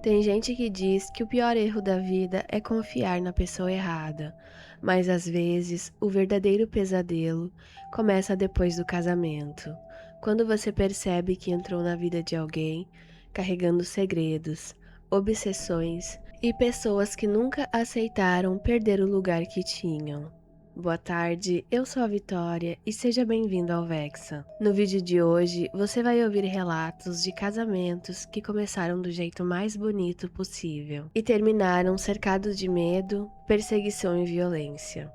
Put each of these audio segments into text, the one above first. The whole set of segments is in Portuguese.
Tem gente que diz que o pior erro da vida é confiar na pessoa errada, mas às vezes o verdadeiro pesadelo começa depois do casamento, quando você percebe que entrou na vida de alguém carregando segredos, obsessões e pessoas que nunca aceitaram perder o lugar que tinham. Boa tarde, eu sou a Vitória e seja bem-vindo ao Vexa. No vídeo de hoje, você vai ouvir relatos de casamentos que começaram do jeito mais bonito possível e terminaram cercados de medo, perseguição e violência.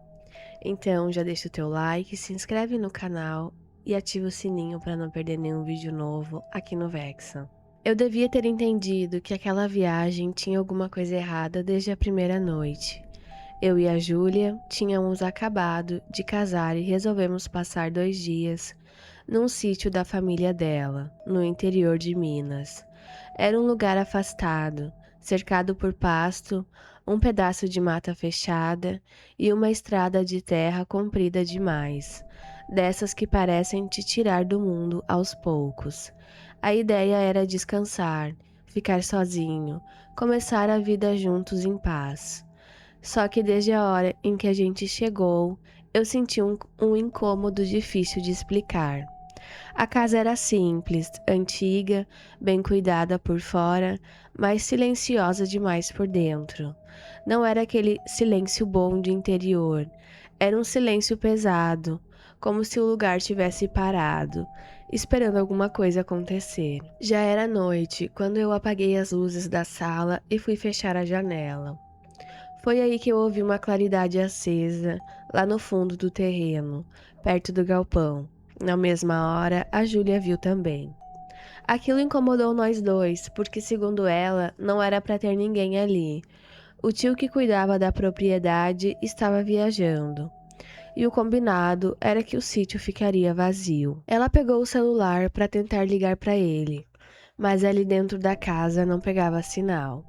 Então já deixa o teu like, se inscreve no canal e ativa o sininho para não perder nenhum vídeo novo aqui no Vexa. Eu devia ter entendido que aquela viagem tinha alguma coisa errada desde a primeira noite. Eu e a Júlia tínhamos acabado de casar e resolvemos passar 2 dias num sítio da família dela, no interior de Minas. Era um lugar afastado, cercado por pasto, um pedaço de mata fechada e uma estrada de terra comprida demais, dessas que parecem te tirar do mundo aos poucos. A ideia era descansar, ficar sozinho, começar a vida juntos em paz. Só que desde a hora em que a gente chegou, eu senti um incômodo difícil de explicar. A casa era simples, antiga, bem cuidada por fora, mas silenciosa demais por dentro. Não era aquele silêncio bom de interior, era um silêncio pesado, como se o lugar tivesse parado, esperando alguma coisa acontecer. Já era noite quando eu apaguei as luzes da sala e fui fechar a janela. Foi aí que eu ouvi uma claridade acesa, lá no fundo do terreno, perto do galpão. Na mesma hora, a Júlia viu também. Aquilo incomodou nós dois, porque, segundo ela, não era para ter ninguém ali. O tio que cuidava da propriedade estava viajando, e o combinado era que o sítio ficaria vazio. Ela pegou o celular para tentar ligar para ele, mas ali dentro da casa não pegava sinal.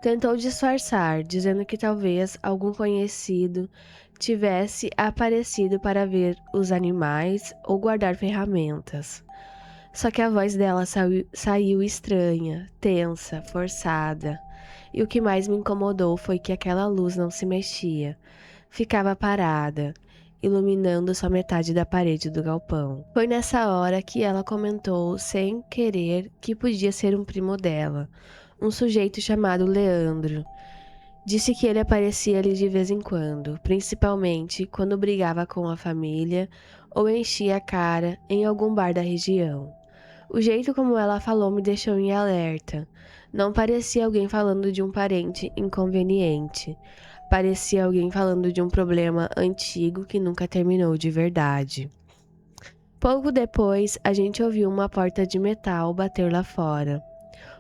Tentou disfarçar, dizendo que talvez algum conhecido tivesse aparecido para ver os animais ou guardar ferramentas. Só que a voz dela saiu estranha, tensa, forçada. E o que mais me incomodou foi que aquela luz não se mexia, ficava parada, iluminando só metade da parede do galpão. Foi nessa hora que ela comentou, sem querer, que podia ser um primo dela, um sujeito chamado Leandro. Disse que ele aparecia ali de vez em quando, principalmente quando brigava com a família ou enchia a cara em algum bar da região. O jeito como ela falou me deixou em alerta. Não parecia alguém falando de um parente inconveniente. Parecia alguém falando de um problema antigo que nunca terminou de verdade. Pouco depois, a gente ouviu uma porta de metal bater lá fora.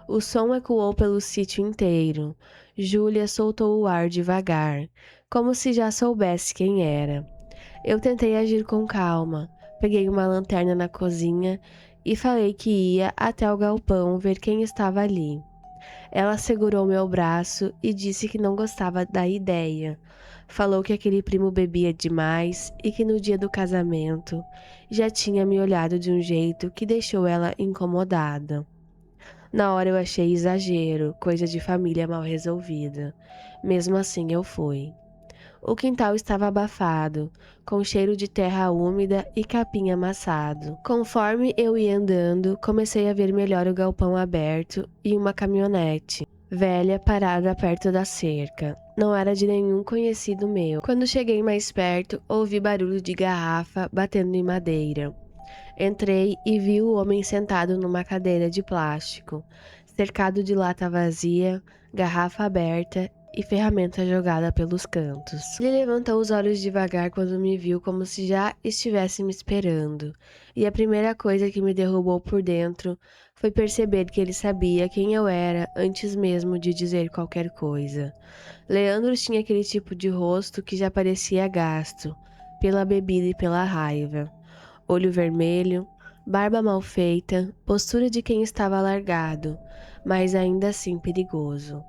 O som ecoou pelo sítio inteiro. Júlia soltou o ar devagar, como se já soubesse quem era. Eu tentei agir com calma. Peguei uma lanterna na cozinha e falei que ia até o galpão ver quem estava ali. Ela segurou meu braço e disse que não gostava da ideia. Falou que aquele primo bebia demais e que no dia do casamento já tinha me olhado de um jeito que deixou ela incomodada. Na hora eu achei exagero, coisa de família mal resolvida. Mesmo assim eu fui. O quintal estava abafado, com cheiro de terra úmida e capim amassado. Conforme eu ia andando, comecei a ver melhor o galpão aberto e uma caminhonete velha parada perto da cerca. Não era de nenhum conhecido meu. Quando cheguei mais perto, ouvi barulho de garrafa batendo em madeira. Entrei e vi o homem sentado numa cadeira de plástico, cercado de lata vazia, garrafa aberta e ferramenta jogada pelos cantos. Ele levantou os olhos devagar quando me viu, como se já estivesse me esperando, e a primeira coisa que me derrubou por dentro foi perceber que ele sabia quem eu era antes mesmo de dizer qualquer coisa. Leandro tinha aquele tipo de rosto que já parecia gasto, pela bebida e pela raiva. Olho vermelho, barba mal feita, postura de quem estava largado, mas ainda assim perigoso.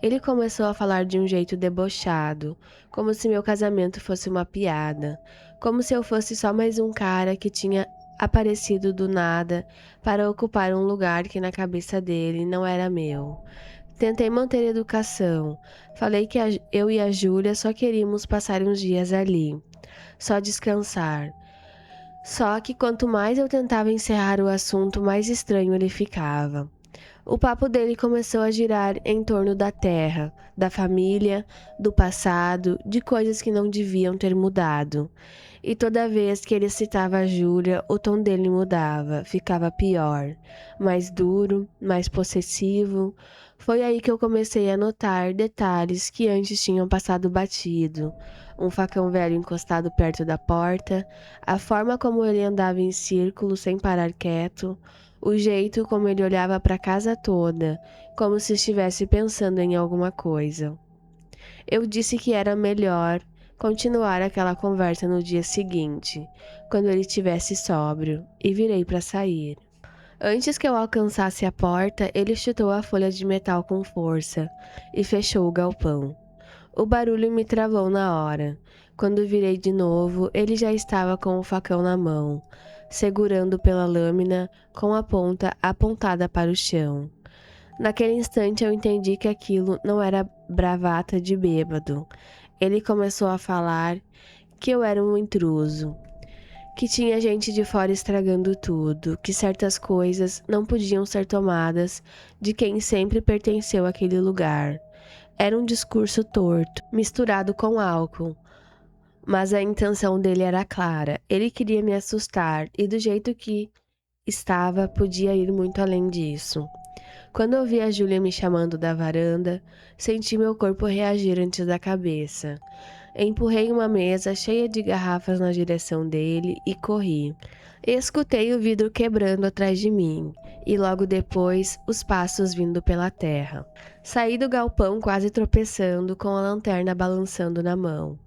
Ele começou a falar de um jeito debochado, como se meu casamento fosse uma piada, como se eu fosse só mais um cara que tinha aparecido do nada para ocupar um lugar que na cabeça dele não era meu. Tentei manter a educação. Falei que eu e a Júlia só queríamos passar uns dias ali, só descansar. Só que quanto mais eu tentava encerrar o assunto, mais estranho ele ficava. O papo dele começou a girar em torno da terra, da família, do passado, de coisas que não deviam ter mudado. E toda vez que ele citava a Júlia, o tom dele mudava, ficava pior, mais duro, mais possessivo. Foi aí que eu comecei a notar detalhes que antes tinham passado batido. Um facão velho encostado perto da porta, a forma como ele andava em círculo sem parar quieto, o jeito como ele olhava para a casa toda, como se estivesse pensando em alguma coisa. Eu disse que era melhor continuar aquela conversa no dia seguinte, quando ele estivesse sóbrio, e virei para sair. Antes que eu alcançasse a porta, ele chutou a folha de metal com força e fechou o galpão. O barulho me travou na hora. Quando virei de novo, ele já estava com o facão na mão, segurando pela lâmina com a ponta apontada para o chão. Naquele instante eu entendi que aquilo não era bravata de bêbado. Ele começou a falar que eu era um intruso, que tinha gente de fora estragando tudo, que certas coisas não podiam ser tomadas de quem sempre pertenceu àquele lugar. Era um discurso torto, misturado com álcool, mas a intenção dele era clara. Ele queria me assustar e do jeito que estava, podia ir muito além disso. Quando ouvi a Júlia me chamando da varanda, senti meu corpo reagir antes da cabeça. Empurrei uma mesa cheia de garrafas na direção dele e corri. Escutei o vidro quebrando atrás de mim e logo depois os passos vindo pela terra. Saí do galpão quase tropeçando, com a lanterna balançando na mão.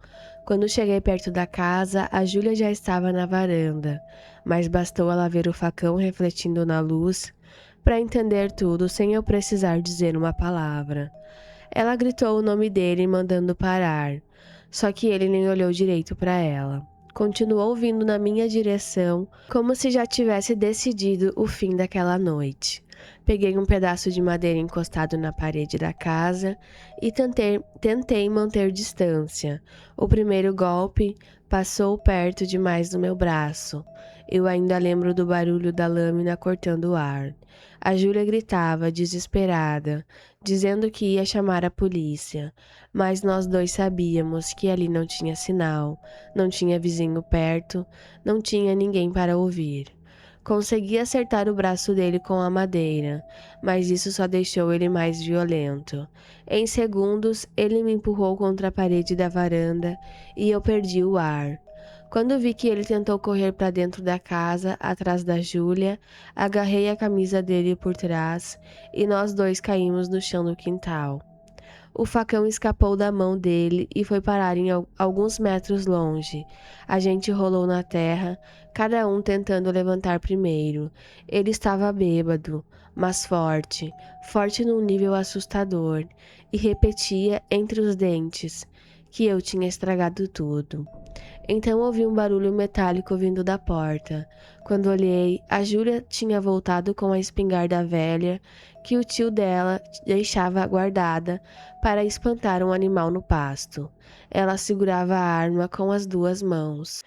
Quando cheguei perto da casa, a Júlia já estava na varanda, mas bastou ela ver o facão refletindo na luz para entender tudo sem eu precisar dizer uma palavra. Ela gritou o nome dele, mandando parar, só que ele nem olhou direito para ela. Continuou vindo na minha direção, como se já tivesse decidido o fim daquela noite. Peguei um pedaço de madeira encostado na parede da casa e tentei manter distância. O primeiro golpe passou perto demais do meu braço. Eu ainda lembro do barulho da lâmina cortando o ar. A Júlia gritava, desesperada, dizendo que ia chamar a polícia, mas nós dois sabíamos que ali não tinha sinal, não tinha vizinho perto, não tinha ninguém para ouvir. Consegui acertar o braço dele com a madeira, mas isso só deixou ele mais violento. Em segundos, ele me empurrou contra a parede da varanda e eu perdi o ar. Quando vi que ele tentou correr para dentro da casa, atrás da Júlia, agarrei a camisa dele por trás e nós dois caímos no chão do quintal. O facão escapou da mão dele e foi parar em alguns metros longe. A gente rolou na terra, cada um tentando levantar primeiro. Ele estava bêbado, mas forte, forte num nível assustador, e repetia entre os dentes que eu tinha estragado tudo. Então ouvi um barulho metálico vindo da porta. Quando olhei, a Júlia tinha voltado com a espingarda velha que o tio dela deixava guardada para espantar um animal no pasto. Ela segurava a arma com as duas mãos,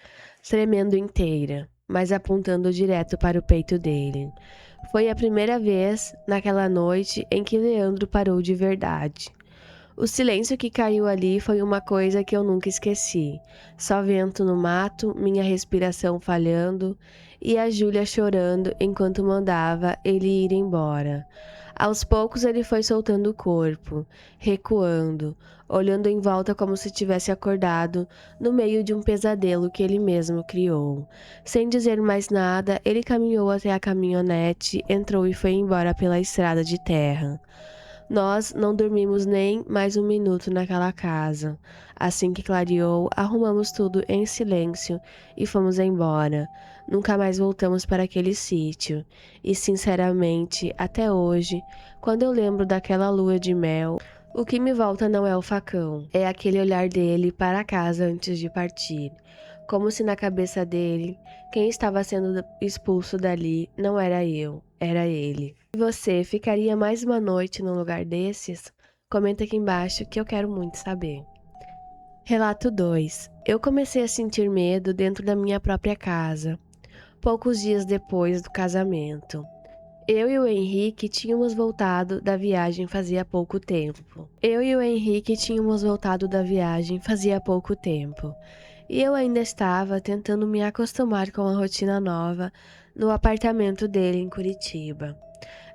tremendo inteira, mas apontando direto para o peito dele. Foi a primeira vez naquela noite em que Leandro parou de verdade. O silêncio que caiu ali foi uma coisa que eu nunca esqueci. Só vento no mato, minha respiração falhando e a Júlia chorando enquanto mandava ele ir embora. Aos poucos ele foi soltando o corpo, recuando, olhando em volta como se tivesse acordado no meio de um pesadelo que ele mesmo criou. Sem dizer mais nada, ele caminhou até a caminhonete, entrou e foi embora pela estrada de terra. Nós não dormimos nem mais um minuto naquela casa. Assim que clareou, arrumamos tudo em silêncio e fomos embora. Nunca mais voltamos para aquele sítio. E sinceramente, até hoje, quando eu lembro daquela lua de mel, o que me volta não é o facão, é aquele olhar dele para a casa antes de partir. como se na cabeça dele, quem estava sendo expulso dali não era eu, era ele. E você ficaria mais uma noite num lugar desses? Comenta aqui embaixo que eu quero muito saber. Relato 2. Eu comecei a sentir medo dentro da minha própria casa, poucos dias depois do casamento. Eu e o Henrique tínhamos voltado da viagem fazia pouco tempo. E eu ainda estava tentando me acostumar com a rotina nova no apartamento dele em Curitiba.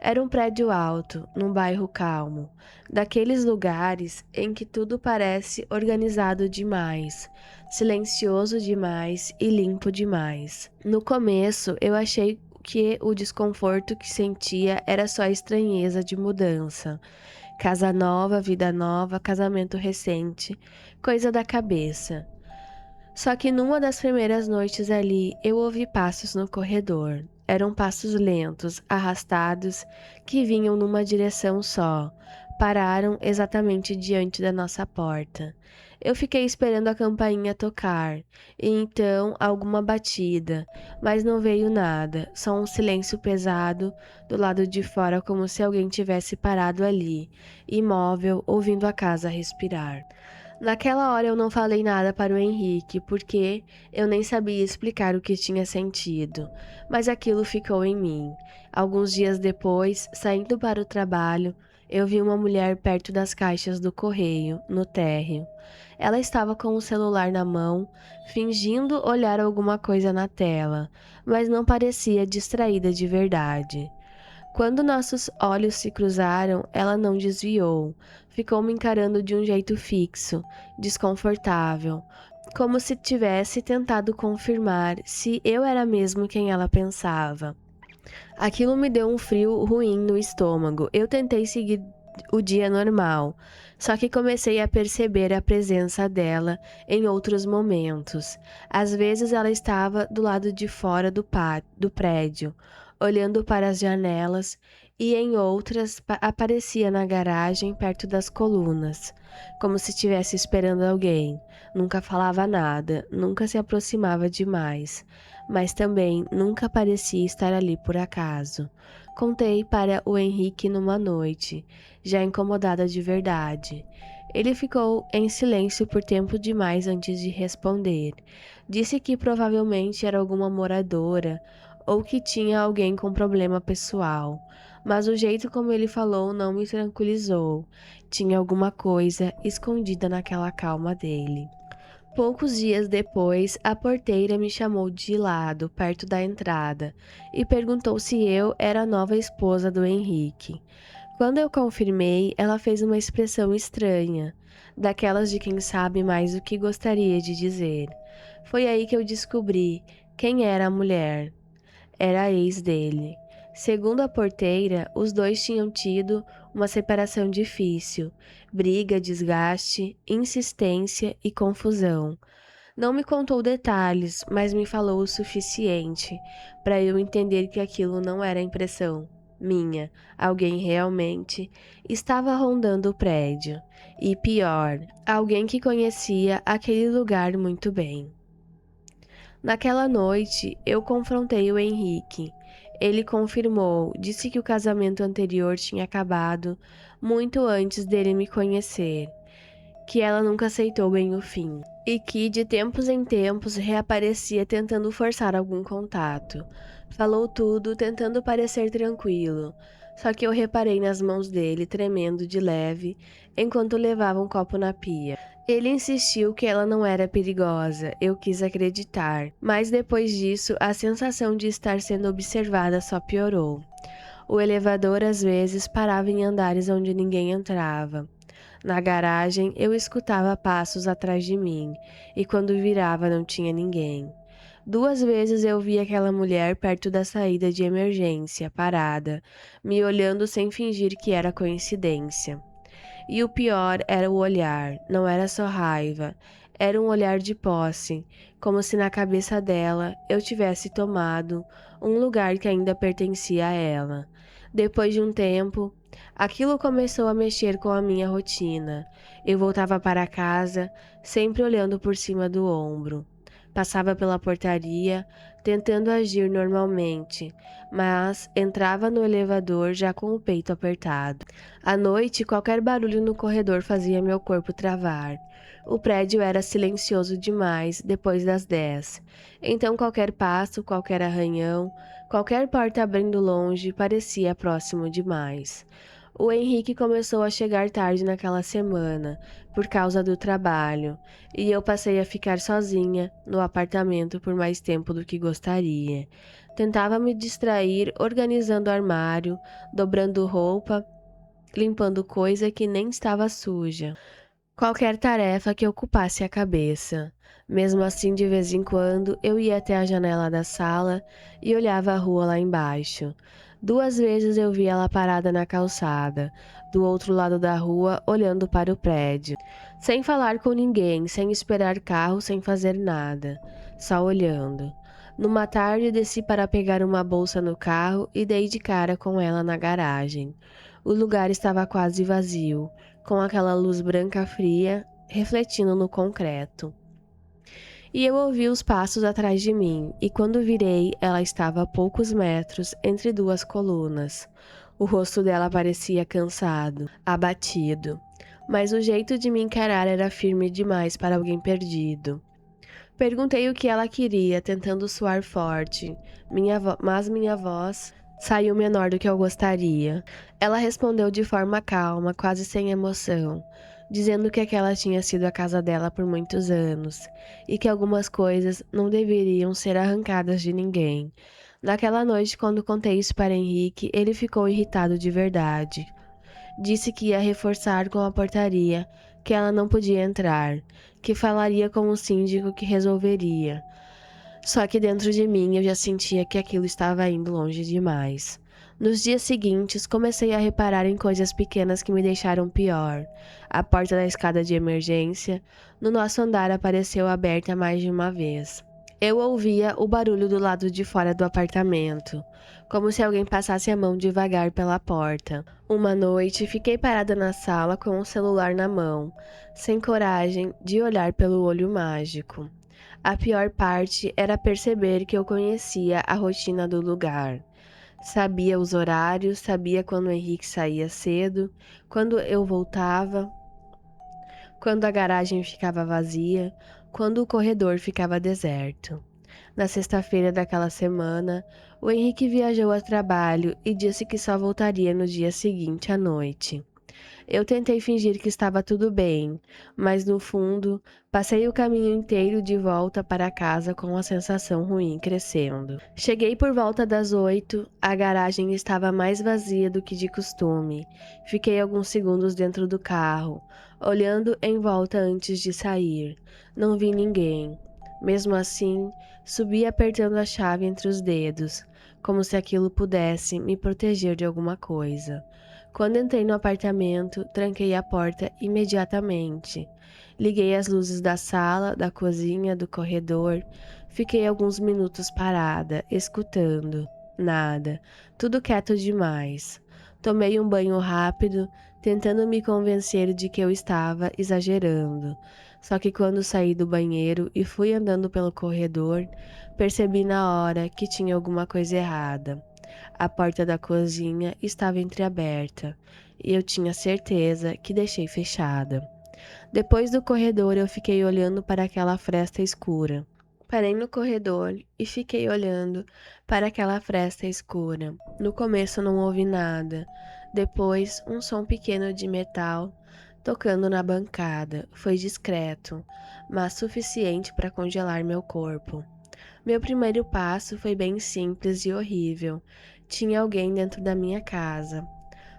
Era um prédio alto, num bairro calmo, daqueles lugares em que tudo parece organizado demais, silencioso demais e limpo demais. No começo, eu achei que o desconforto que sentia era só estranheza de mudança. Casa nova, vida nova, casamento recente, coisa da cabeça. Só que numa das primeiras noites ali, eu ouvi passos no corredor. Eram passos lentos, arrastados, que vinham numa direção só. Pararam exatamente diante da nossa porta. Eu fiquei esperando a campainha tocar, e então alguma batida, mas não veio nada, só um silêncio pesado do lado de fora, como se alguém tivesse parado ali, imóvel, ouvindo a casa respirar. Naquela hora eu não falei nada para o Henrique, porque eu nem sabia explicar o que tinha sentido, mas aquilo ficou em mim. Alguns dias depois, saindo para o trabalho, eu vi uma mulher perto das caixas do correio, no térreo. Ela estava com o celular na mão, fingindo olhar alguma coisa na tela, mas não parecia distraída de verdade. Quando nossos olhos se cruzaram, ela não desviou. Ficou me encarando de um jeito fixo, desconfortável, como se tivesse tentado confirmar se eu era mesmo quem ela pensava. Aquilo me deu um frio ruim no estômago. Eu tentei seguir o dia normal, só que comecei a perceber a presença dela em outros momentos. Às vezes ela estava do lado de fora do prédio, olhando para as janelas, e em outras aparecia na garagem perto das colunas, como se estivesse esperando alguém. Nunca falava nada, nunca se aproximava demais, mas também nunca parecia estar ali por acaso. Contei para o Henrique numa noite, já incomodada de verdade. Ele ficou em silêncio por tempo demais antes de responder. Disse que provavelmente era alguma moradora ou que tinha alguém com problema pessoal, mas o jeito como ele falou não me tranquilizou. Tinha alguma coisa escondida naquela calma dele. Poucos dias depois, a porteira me chamou de lado, perto da entrada, e perguntou se eu era a nova esposa do Henrique. Quando eu confirmei, ela fez uma expressão estranha, daquelas de quem sabe mais do que gostaria de dizer. Foi aí que eu descobri quem era a mulher. Era a ex dele. Segundo a porteira, os dois tinham tido uma separação difícil, briga, desgaste, insistência e confusão. Não me contou detalhes, mas me falou o suficiente para eu entender que aquilo não era impressão minha. Alguém realmente estava rondando o prédio. E pior, alguém que conhecia aquele lugar muito bem. Naquela noite, eu confrontei o Henrique. Ele confirmou, disse que o casamento anterior tinha acabado muito antes dele me conhecer, que ela nunca aceitou bem o fim, e que de tempos em tempos reaparecia tentando forçar algum contato. Falou tudo tentando parecer tranquilo, só que eu reparei nas mãos dele tremendo de leve enquanto levava um copo na pia. Ele insistiu que ela não era perigosa, eu quis acreditar, mas depois disso a sensação de estar sendo observada só piorou. O elevador às vezes parava em andares onde ninguém entrava. Na garagem, eu escutava passos atrás de mim, e quando virava não tinha ninguém. 2 vezes eu vi aquela mulher perto da saída de emergência, parada, me olhando sem fingir que era coincidência. E o pior era o olhar, não era só raiva, era um olhar de posse, como se na cabeça dela eu tivesse tomado um lugar que ainda pertencia a ela. Depois de um tempo, aquilo começou a mexer com a minha rotina. Eu voltava para casa, sempre olhando por cima do ombro. Passava pela portaria, tentando agir normalmente, mas entrava no elevador já com o peito apertado. À noite, qualquer barulho no corredor fazia meu corpo travar. O prédio era silencioso demais depois das 10, então qualquer passo, qualquer arranhão, qualquer porta abrindo longe parecia próximo demais. O Henrique começou a chegar tarde naquela semana, por causa do trabalho, e eu passei a ficar sozinha no apartamento por mais tempo do que gostaria. Tentava me distrair organizando o armário, dobrando roupa, limpando coisa que nem estava suja. Qualquer tarefa que ocupasse a cabeça. Mesmo assim, de vez em quando, eu ia até a janela da sala e olhava a rua lá embaixo. 2 vezes eu vi ela parada na calçada, do outro lado da rua, olhando para o prédio. Sem falar com ninguém, sem esperar carro, sem fazer nada. Só olhando. Numa tarde, desci para pegar uma bolsa no carro e dei de cara com ela na garagem. O lugar estava quase vazio, com aquela luz branca fria refletindo no concreto. E eu ouvi os passos atrás de mim, e quando virei, ela estava a poucos metros entre duas colunas. O rosto dela parecia cansado, abatido, mas o jeito de me encarar era firme demais para alguém perdido. Perguntei o que ela queria, tentando soar forte, mas minha voz saiu menor do que eu gostaria. Ela respondeu de forma calma, quase sem emoção, dizendo que aquela tinha sido a casa dela por muitos anos e que algumas coisas não deveriam ser arrancadas de ninguém. Naquela noite, quando contei isso para Henrique, ele ficou irritado de verdade. Disse que ia reforçar com a portaria, que ela não podia entrar, que falaria com o síndico que resolveria. Só que dentro de mim eu já sentia que aquilo estava indo longe demais. Nos dias seguintes, comecei a reparar em coisas pequenas que me deixaram pior. A porta da escada de emergência no nosso andar apareceu aberta mais de uma vez. Eu ouvia o barulho do lado de fora do apartamento, como se alguém passasse a mão devagar pela porta. Uma noite, fiquei parada na sala com o celular na mão, sem coragem de olhar pelo olho mágico. A pior parte era perceber que eu conhecia a rotina do lugar. Sabia os horários, sabia quando o Henrique saía cedo, quando eu voltava, quando a garagem ficava vazia, quando o corredor ficava deserto. Na sexta-feira daquela semana, o Henrique viajou a trabalho e disse que só voltaria no dia seguinte à noite. Eu tentei fingir que estava tudo bem, mas no fundo, passei o caminho inteiro de volta para casa com a sensação ruim crescendo. Cheguei por volta das 8, a garagem estava mais vazia do que de costume. Fiquei alguns segundos dentro do carro, olhando em volta antes de sair. Não vi ninguém. Mesmo assim, subi apertando a chave entre os dedos, como se aquilo pudesse me proteger de alguma coisa. Quando entrei no apartamento, tranquei a porta imediatamente. Liguei as luzes da sala, da cozinha, do corredor. Fiquei alguns minutos parada, escutando. Nada. Tudo quieto demais. Tomei um banho rápido, tentando me convencer de que eu estava exagerando. Só que quando saí do banheiro e fui andando pelo corredor, percebi na hora que tinha alguma coisa errada. A porta da cozinha estava entreaberta e eu tinha certeza que deixei fechada. Depois do corredor, eu fiquei olhando para aquela fresta escura. Parei no corredor e fiquei olhando para aquela fresta escura. No começo não ouvi nada. Depois, um som pequeno de metal tocando na bancada. Foi discreto, mas suficiente para congelar meu corpo. Meu primeiro passo foi bem simples e horrível. Tinha alguém dentro da minha casa.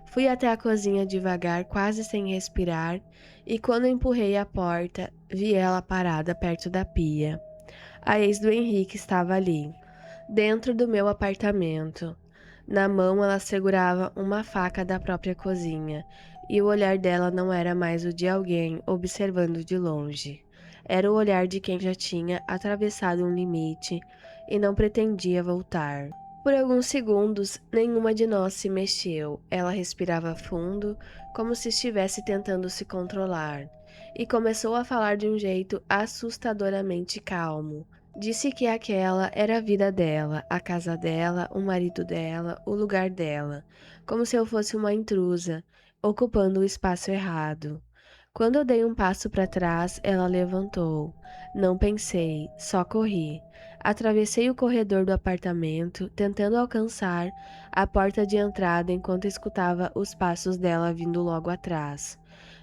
Fui até a cozinha devagar, quase sem respirar, e quando empurrei a porta, vi ela parada perto da pia. A ex do Henrique estava ali, dentro do meu apartamento. Na mão ela segurava uma faca da própria cozinha, e o olhar dela não era mais o de alguém observando de longe. Era o olhar de quem já tinha atravessado um limite e não pretendia voltar. Por alguns segundos, nenhuma de nós se mexeu. Ela respirava fundo, como se estivesse tentando se controlar, e começou a falar de um jeito assustadoramente calmo. Disse que aquela era a vida dela, a casa dela, o marido dela, o lugar dela, como se eu fosse uma intrusa, ocupando o espaço errado. Quando eu dei um passo para trás, ela levantou. Não pensei, só corri. Atravessei o corredor do apartamento, tentando alcançar a porta de entrada enquanto escutava os passos dela vindo logo atrás.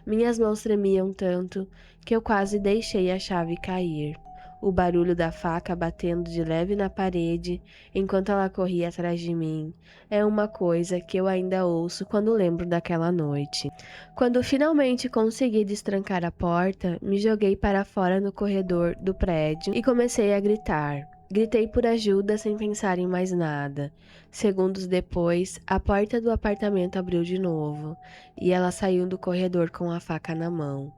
Minhas mãos tremiam tanto que eu quase deixei a chave cair. O barulho da faca batendo de leve na parede enquanto ela corria atrás de mim é uma coisa que eu ainda ouço quando lembro daquela noite. Quando finalmente consegui destrancar a porta, me joguei para fora no corredor do prédio e comecei a gritar. Gritei por ajuda sem pensar em mais nada. Segundos depois, a porta do apartamento abriu de novo e ela saiu do corredor com a faca na mão.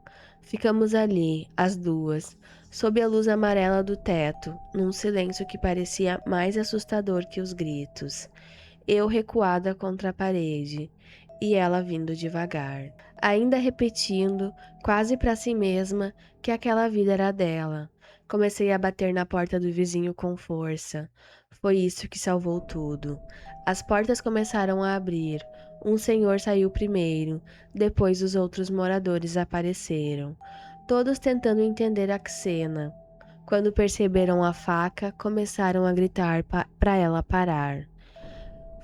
Ficamos ali, as duas, sob a luz amarela do teto, num silêncio que parecia mais assustador que os gritos. Eu recuada contra a parede e ela vindo devagar, ainda repetindo, quase para si mesma, que aquela vida era dela. Comecei a bater na porta do vizinho com força. Foi isso que salvou tudo. As portas começaram a abrir. Um senhor saiu primeiro, depois os outros moradores apareceram, todos tentando entender a cena. Quando perceberam a faca, começaram a gritar para ela parar.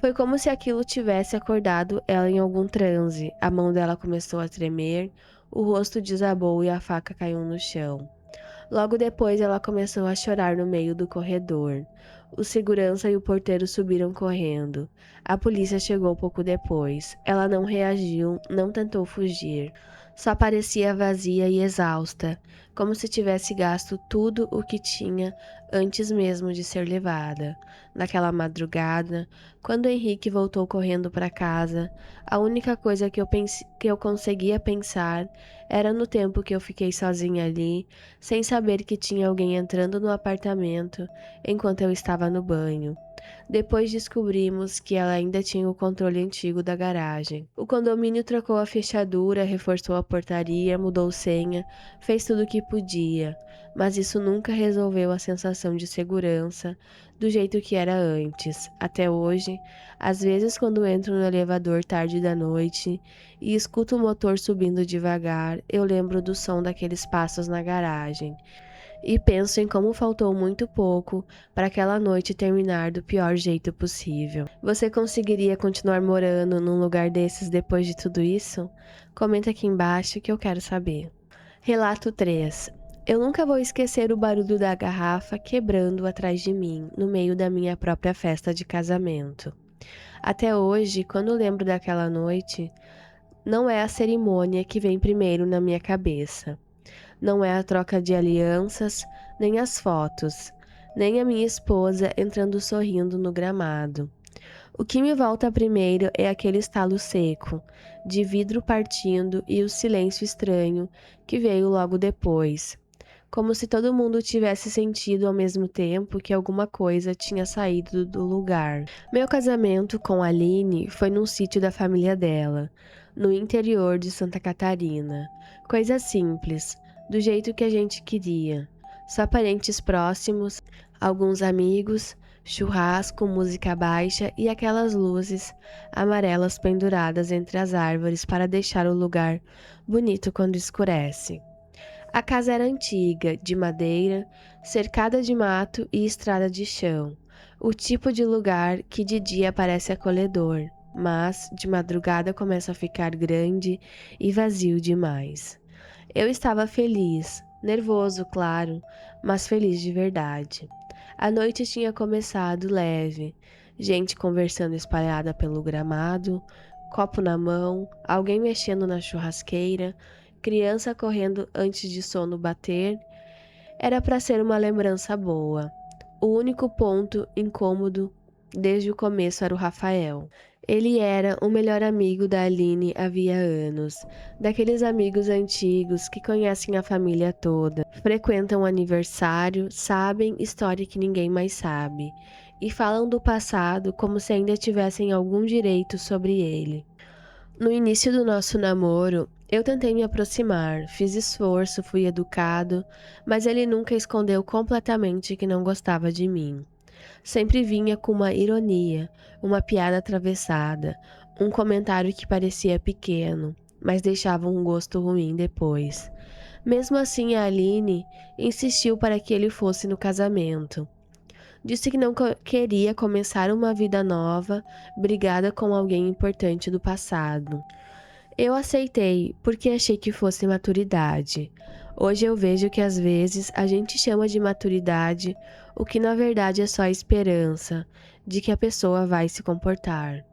Foi como se aquilo tivesse acordado ela em algum transe. A mão dela começou a tremer, o rosto desabou e a faca caiu no chão. Logo depois, ela começou a chorar no meio do corredor. O segurança e o porteiro subiram correndo. A polícia chegou pouco depois. Ela não reagiu, não tentou fugir. Só parecia vazia e exausta, como se tivesse gasto tudo o que tinha antes mesmo de ser levada. Naquela madrugada, quando Henrique voltou correndo para casa, a única coisa que eu conseguia pensar era no tempo que eu fiquei sozinha ali, sem saber que tinha alguém entrando no apartamento enquanto eu estava no banho. Depois descobrimos que ela ainda tinha o controle antigo da garagem. O condomínio trocou a fechadura, reforçou a portaria, mudou senha, fez tudo o que podia, mas isso nunca resolveu a sensação de segurança do jeito que era antes. Até hoje, às vezes quando entro no elevador tarde da noite e escuto o motor subindo devagar, eu lembro do som daqueles passos na garagem e penso em como faltou muito pouco para aquela noite terminar do pior jeito possível. Você conseguiria continuar morando num lugar desses depois de tudo isso? Comenta aqui embaixo que eu quero saber. Relato 3. Eu nunca vou esquecer o barulho da garrafa quebrando atrás de mim, no meio da minha própria festa de casamento. Até hoje, quando lembro daquela noite, não é a cerimônia que vem primeiro na minha cabeça. Não é a troca de alianças, nem as fotos, nem a minha esposa entrando sorrindo no gramado. O que me volta primeiro é aquele estalo seco, de vidro partindo e o silêncio estranho que veio logo depois, como se todo mundo tivesse sentido ao mesmo tempo que alguma coisa tinha saído do lugar. Meu casamento com Aline foi num sítio da família dela, no interior de Santa Catarina. Coisa simples, do jeito que a gente queria. Só parentes próximos, alguns amigos, churrasco, música baixa e aquelas luzes amarelas penduradas entre as árvores para deixar o lugar bonito quando escurece. A casa era antiga, de madeira, cercada de mato e estrada de chão. O tipo de lugar que de dia parece acolhedor, mas de madrugada começa a ficar grande e vazio demais. Eu estava feliz, nervoso, claro, mas feliz de verdade. A noite tinha começado leve, gente conversando espalhada pelo gramado, copo na mão, alguém mexendo na churrasqueira, criança correndo antes de sono bater. Era para ser uma lembrança boa. O único ponto incômodo desde o começo era o Rafael. Ele era o melhor amigo da Aline havia anos, daqueles amigos antigos que conhecem a família toda, frequentam o aniversário, sabem história que ninguém mais sabe, e falam do passado como se ainda tivessem algum direito sobre ele. No início do nosso namoro, Eu tentei me aproximar, fiz esforço, fui educado, mas ele nunca escondeu completamente que não gostava de mim. Sempre vinha com uma ironia, uma piada atravessada, um comentário que parecia pequeno, mas deixava um gosto ruim depois. Mesmo assim, a Aline insistiu para que ele fosse no casamento. Disse que não queria começar uma vida nova, brigada com alguém importante do passado. Eu aceitei, porque achei que fosse maturidade. Hoje eu vejo que às vezes a gente chama de maturidade o que na verdade é só esperança de que a pessoa vai se comportar.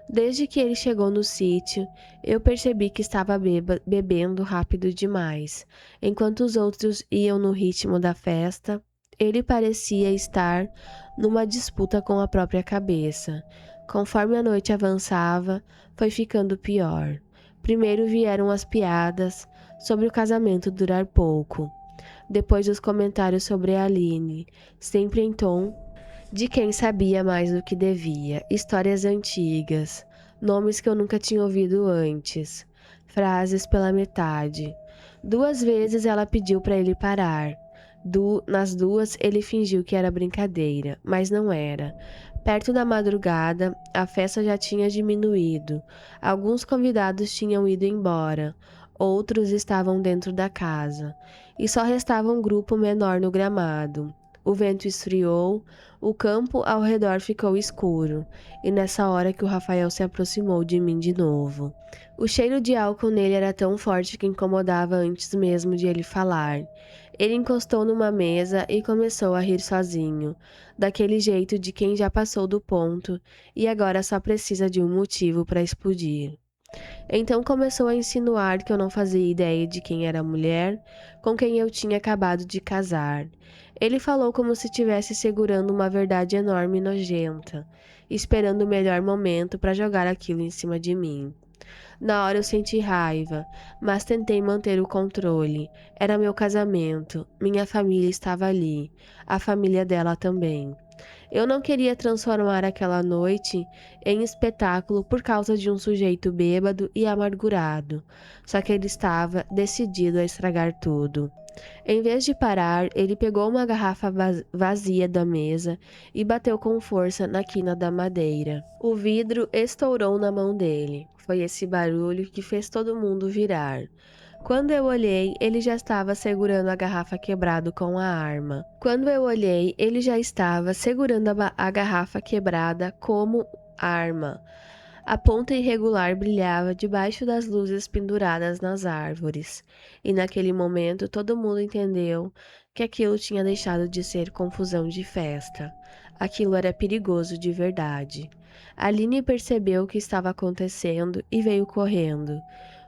Desde que ele chegou no sítio, eu percebi que estava bebendo rápido demais. Enquanto os outros iam no ritmo da festa, ele parecia estar numa disputa com a própria cabeça. Conforme a noite avançava, foi ficando pior. Primeiro vieram as piadas sobre o casamento durar pouco. Depois os comentários sobre a Aline, sempre em tom de quem sabia mais do que devia, histórias antigas, nomes que eu nunca tinha ouvido antes, frases pela metade. 2 vezes ela pediu para ele parar. Nas duas ele fingiu que era brincadeira, mas não era. Perto da madrugada, a festa já tinha diminuído. Alguns convidados tinham ido embora, outros estavam dentro da casa, e só restava um grupo menor no gramado. O vento esfriou, o campo ao redor ficou escuro, e nessa hora que o Rafael se aproximou de mim de novo. O cheiro de álcool nele era tão forte que incomodava antes mesmo de ele falar. Ele encostou numa mesa e começou a rir sozinho, daquele jeito de quem já passou do ponto e agora só precisa de um motivo para explodir. Então começou a insinuar que eu não fazia ideia de quem era a mulher com quem eu tinha acabado de casar. Ele falou como se estivesse segurando uma verdade enorme e nojenta, esperando o melhor momento para jogar aquilo em cima de mim. Na hora eu senti raiva, mas tentei manter o controle. Era meu casamento, minha família estava ali, a família dela também. Eu não queria transformar aquela noite em espetáculo por causa de um sujeito bêbado e amargurado, só que ele estava decidido a estragar tudo. Em vez de parar, ele pegou uma garrafa vazia da mesa e bateu com força na quina da madeira. O vidro estourou na mão dele. Foi esse barulho que fez todo mundo virar. Quando eu olhei, ele já estava segurando a garrafa quebrada com a arma. A garrafa quebrada como arma. A ponta irregular brilhava debaixo das luzes penduradas nas árvores, e naquele momento todo mundo entendeu que aquilo tinha deixado de ser confusão de festa. Aquilo era perigoso de verdade. Aline percebeu o que estava acontecendo e veio correndo.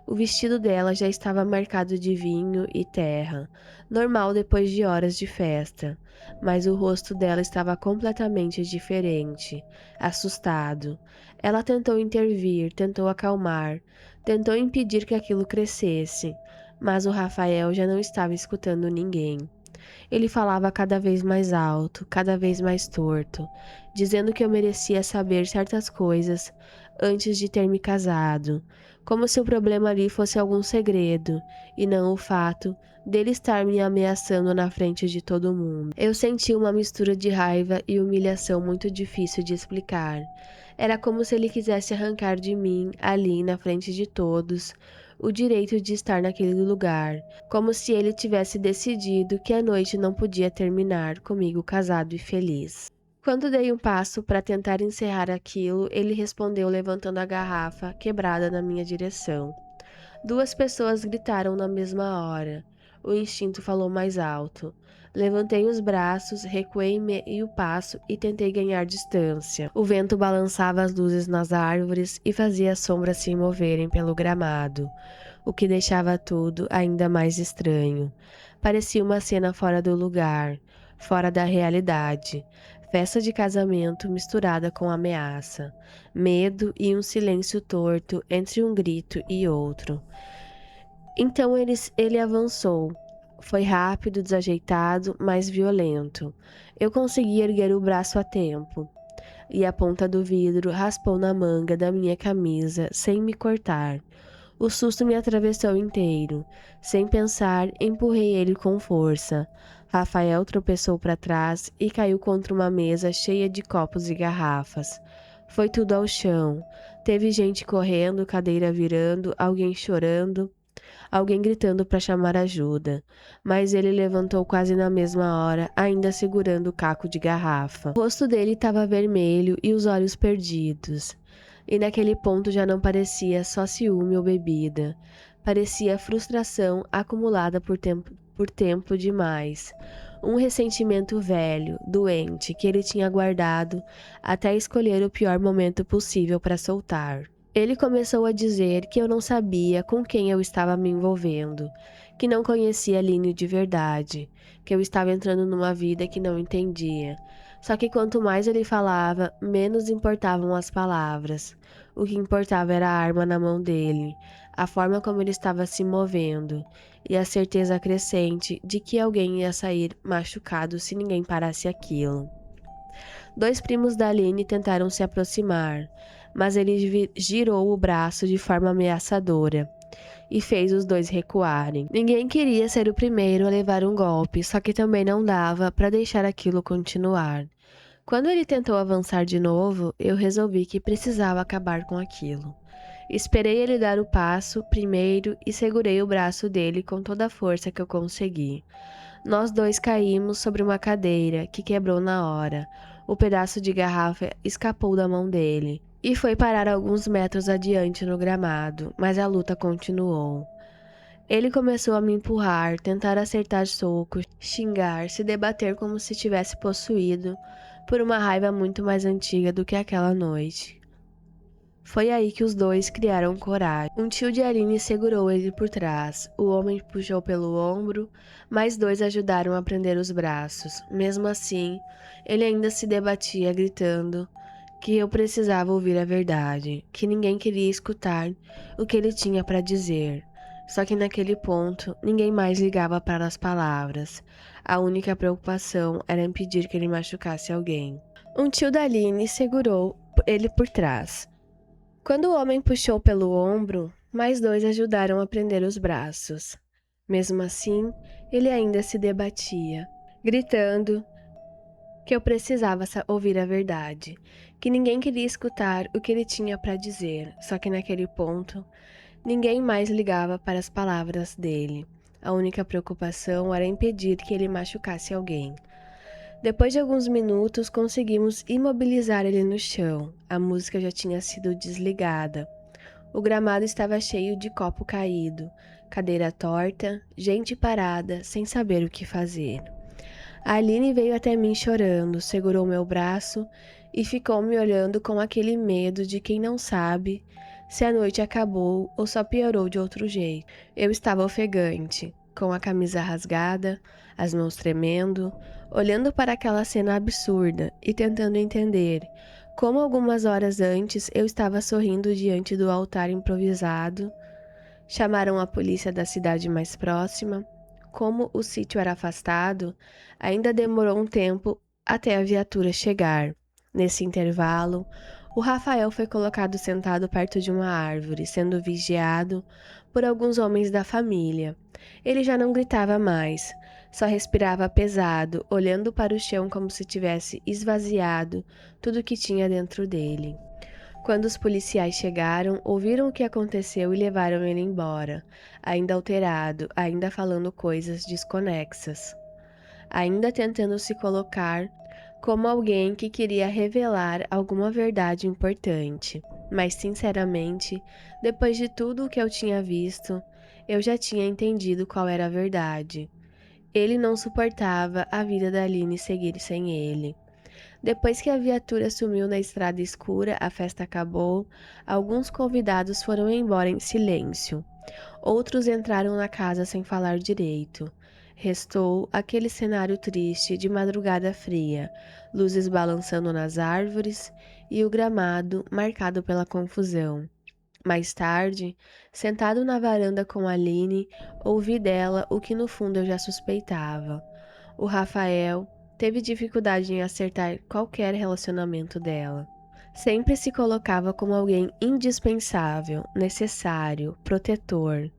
O vestido dela já estava marcado de vinho e terra, normal depois de horas de festa, mas o rosto dela estava completamente diferente, assustado. Ela tentou intervir, tentou acalmar, tentou impedir que aquilo crescesse, mas o Rafael já não estava escutando ninguém. Ele falava cada vez mais alto, cada vez mais torto, dizendo que eu merecia saber certas coisas antes de ter me casado, como se o problema ali fosse algum segredo, e não o fato dele estar me ameaçando na frente de todo mundo. Eu senti uma mistura de raiva e humilhação muito difícil de explicar. Era como se ele quisesse arrancar de mim, ali na frente de todos, o direito de estar naquele lugar, como se ele tivesse decidido que a noite não podia terminar comigo casado e feliz. Quando dei um passo para tentar encerrar aquilo, ele respondeu levantando a garrafa quebrada na minha direção. 2 pessoas gritaram na mesma hora. O instinto falou mais alto. Levantei os braços, recuei meio passo e tentei ganhar distância. O vento balançava as luzes nas árvores e fazia as sombras se moverem pelo gramado, o que deixava tudo ainda mais estranho. Parecia uma cena fora do lugar, fora da realidade. Festa de casamento misturada com ameaça, medo e um silêncio torto entre um grito e outro. Então ele avançou. Foi rápido, desajeitado, mas violento. Eu consegui erguer o braço a tempo, e a ponta do vidro raspou na manga da minha camisa sem me cortar. O susto me atravessou inteiro. Sem pensar, empurrei ele com força. Rafael tropeçou para trás e caiu contra uma mesa cheia de copos e garrafas. Foi tudo ao chão. Teve gente correndo, cadeira virando, alguém chorando, alguém gritando para chamar ajuda. Mas ele levantou quase na mesma hora, ainda segurando o caco de garrafa. O rosto dele estava vermelho e os olhos perdidos. E naquele ponto já não parecia só ciúme ou bebida. Parecia frustração acumulada por tempo demais. Um ressentimento velho, doente, que ele tinha guardado até escolher o pior momento possível para soltar. Ele começou a dizer que eu não sabia com quem eu estava me envolvendo, que não conhecia Línio de verdade, que eu estava entrando numa vida que não entendia. Só que quanto mais ele falava, menos importavam as palavras. O que importava era a arma na mão dele, a forma como ele estava se movendo, e a certeza crescente de que alguém ia sair machucado se ninguém parasse aquilo. Dois primos da Aline tentaram se aproximar, mas ele girou o braço de forma ameaçadora e fez os dois recuarem. Ninguém queria ser o primeiro a levar um golpe, só que também não dava para deixar aquilo continuar. Quando ele tentou avançar de novo, eu resolvi que precisava acabar com aquilo. Esperei ele dar o passo primeiro e segurei o braço dele com toda a força que eu consegui. Nós dois caímos sobre uma cadeira, que quebrou na hora. O pedaço de garrafa escapou da mão dele e foi parar alguns metros adiante no gramado, mas a luta continuou. Ele começou a me empurrar, tentar acertar socos, xingar, se debater como se tivesse possuído por uma raiva muito mais antiga do que aquela noite. Foi aí que os dois criaram coragem. Um tio de Aline segurou ele por trás. O homem puxou pelo ombro, mais dois ajudaram a prender os braços. Mesmo assim, ele ainda se debatia, gritando que eu precisava ouvir a verdade, que ninguém queria escutar o que ele tinha para dizer. Só que naquele ponto, ninguém mais ligava para as palavras. A única preocupação era impedir que ele machucasse alguém. Um tio da Aline segurou ele por trás. Quando o homem puxou pelo ombro, mais dois ajudaram a prender os braços. Mesmo assim, ele ainda se debatia, gritando que eu precisava ouvir a verdade, que ninguém queria escutar o que ele tinha para dizer, só que naquele ponto, ninguém mais ligava para as palavras dele. A única preocupação era impedir que ele machucasse alguém. Depois de alguns minutos, conseguimos imobilizar ele no chão. A música já tinha sido desligada. O gramado estava cheio de copo caído, cadeira torta, gente parada, sem saber o que fazer. A Aline veio até mim chorando, segurou meu braço e ficou me olhando com aquele medo de quem não sabe se a noite acabou ou só piorou de outro jeito. Eu estava ofegante, com a camisa rasgada, as mãos tremendo, olhando para aquela cena absurda e tentando entender como algumas horas antes eu estava sorrindo diante do altar improvisado. Chamaram a polícia da cidade mais próxima. Como o sítio era afastado, ainda demorou um tempo até a viatura chegar. Nesse intervalo, o Rafael foi colocado sentado perto de uma árvore, sendo vigiado por alguns homens da família. Ele já não gritava mais, só respirava pesado, olhando para o chão como se tivesse esvaziado tudo que tinha dentro dele. Quando os policiais chegaram, ouviram o que aconteceu e levaram ele embora, ainda alterado, ainda falando coisas desconexas, ainda tentando se colocar como alguém que queria revelar alguma verdade importante. Mas, sinceramente, depois de tudo o que eu tinha visto, eu já tinha entendido qual era a verdade. Ele não suportava a vida da Aline seguir sem ele. Depois que a viatura sumiu na estrada escura, a festa acabou, alguns convidados foram embora em silêncio. Outros entraram na casa sem falar direito. Restou aquele cenário triste de madrugada fria, luzes balançando nas árvores e o gramado marcado pela confusão. Mais tarde, sentado na varanda com Aline, ouvi dela o que no fundo eu já suspeitava. O Rafael teve dificuldade em acertar qualquer relacionamento dela. Sempre se colocava como alguém indispensável, necessário, protetor.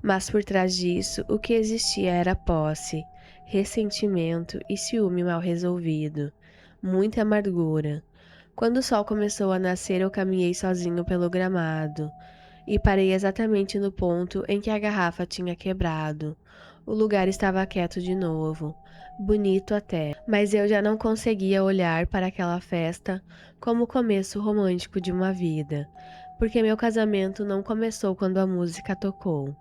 Mas por trás disso, o que existia era posse, ressentimento e ciúme mal resolvido, muita amargura. Quando o sol começou a nascer, eu caminhei sozinho pelo gramado e parei exatamente no ponto em que a garrafa tinha quebrado. O lugar estava quieto de novo, bonito até, mas eu já não conseguia olhar para aquela festa como o começo romântico de uma vida, porque meu casamento não começou quando a música tocou.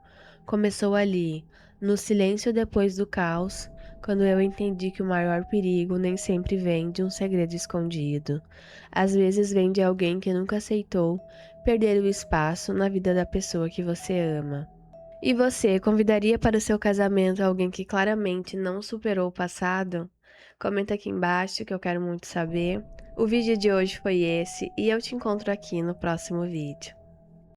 Começou ali, no silêncio depois do caos, quando eu entendi que o maior perigo nem sempre vem de um segredo escondido. Às vezes vem de alguém que nunca aceitou perder o espaço na vida da pessoa que você ama. E você convidaria para o seu casamento alguém que claramente não superou o passado? Comenta aqui embaixo que eu quero muito saber. O vídeo de hoje foi esse e eu te encontro aqui no próximo vídeo.